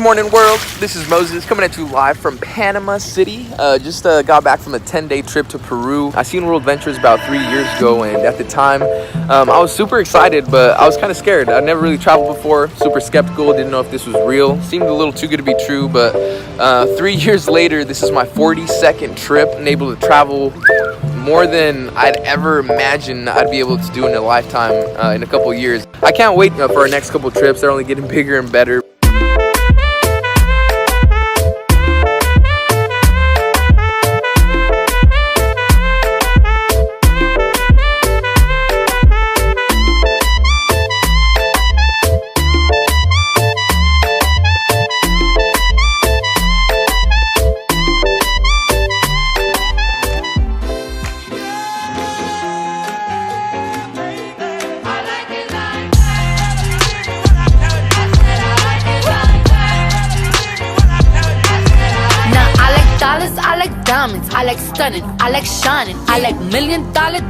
Morning world, this is Moses coming at you live from Panama City. Just got back from a 10-day trip to Peru. I seen World Ventures about 3 years ago, and at the time I was super excited, but I was kind of scared. I never really traveled before, super skeptical, didn't know if this was real. Seemed a little too good to be true, but 3 years later, this is my 42nd trip and able to travel more than I'd ever imagined I'd be able to do in a lifetime in a couple years. I can't wait for our next couple trips. They're only getting bigger and better. I like diamonds, I like stunning, I like shining, I like $1 million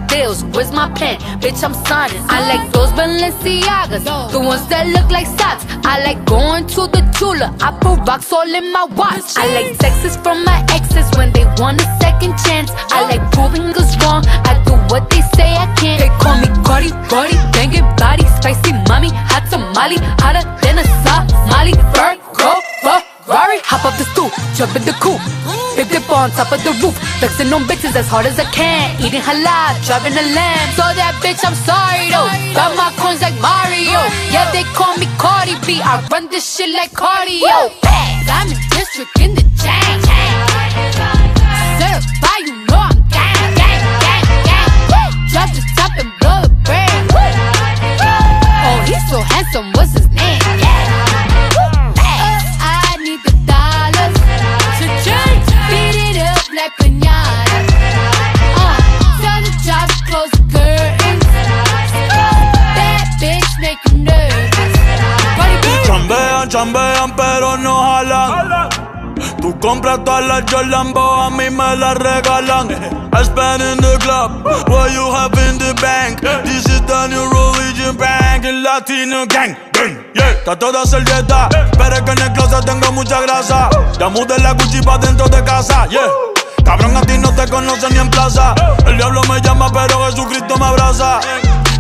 deals. Where's my pen? Bitch, I'm signing. I like those Balenciagas, the ones that look like socks. I like going to the Tula, I put rocks all in my watch. I like texts from my exes when they want a second chance. I like proving us wrong, I do what they say I can't. They call me Cardi, banging body, spicy mommy, hot tamale, hotter than a Somali. Virgo, Ferrari, hop up the stoop, jump in the coupe. Big dip on top of the roof, flexing on bitches as hard as I can. Eating halal, driving a lamb. So that bitch, I'm sorry though. Got my coins like Mario. Yeah, they call me Cardi B. I run this shit like cardio. I'm in district in the chain. Certified, you know I'm gang. Drop the top and blow the brand. Oh, he's so handsome, what's his name? I need the dollars to change. Beat it up like piñata. Tell the job to close the curtains. That bitch make you nervous. Chambean, pero no jalan. Tú compras todas las Jordan, a mí me las regalan. I spend in the club, what you have in the bank. This is the new religion bank, el Latino gang. Yeah, está toda servieta, pero es que en el closet tengo mucha grasa. Ya mudé la Gucci pa' dentro de casa, yeah. Cabrón, a ti no te conocen ni en plaza. El diablo me llama, pero Jesucristo me abraza.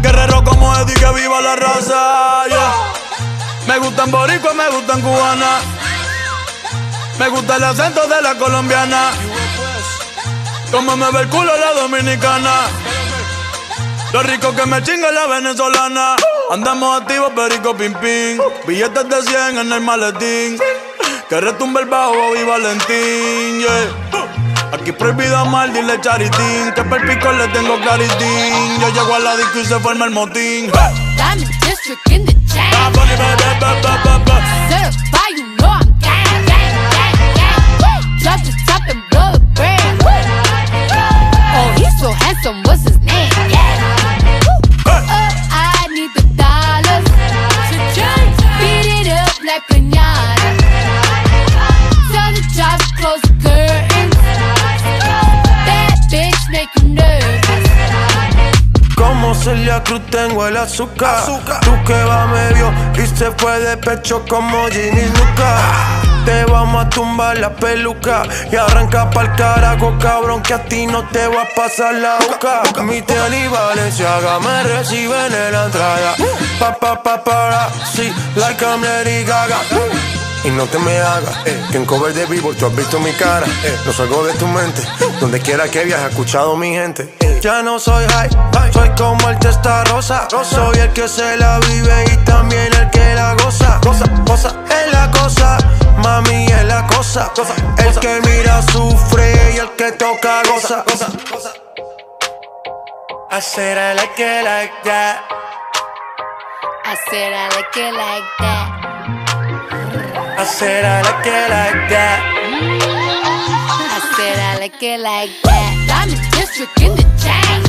Guerrero como Eddie, que viva la raza, yeah. Me gustan boricua, me gustan cubana. Me gusta el acento de la colombiana. Como me ve el culo la dominicana. Lo rico que me chinga la venezolana. Andamos activos, perico, pim, pim. Billetes de 100 en el maletín. Que retumbe el bajo, Bobby Valentín, yeah. Aquí prohibido amar, dile charitín. Que per pico le tengo claritín. Yo llego a la disco y se forma el motín. Diamond District in the chain. Certified, you know I'm gang. Drop the top and blow the brand. Oh, he's so handsome, what's his name? I need the dollars to change. Beat it up like piñata. Tell the job to close the curtains. That bitch make you nervous. Como Celia Cruz tengo el azúcar. Tú que va medio y se fue de pecho como Ginny Luca. Te vamos a tumbar la peluca y arranca pa'l carajo, cabrón, que a ti no te va a pasar la boca. Mi tele y Valenciaga me reciben en la entrada. Para, sí, like I'm Lady Gaga. Y no te me hagas, que en cover de Billboard tú has visto mi cara. No salgo de tu mente, donde quiera que viajes, he escuchado mi gente. Ya no soy high, soy como el testa rosa. Soy el que se la vive y también el que la goza. Cosa, es la cosa, mami es la cosa. El que mira sufre y el que toca goza. I said I like it like that. I said I like it like that. I said I like it like that. I said I like it like that. Diamond District in the chain.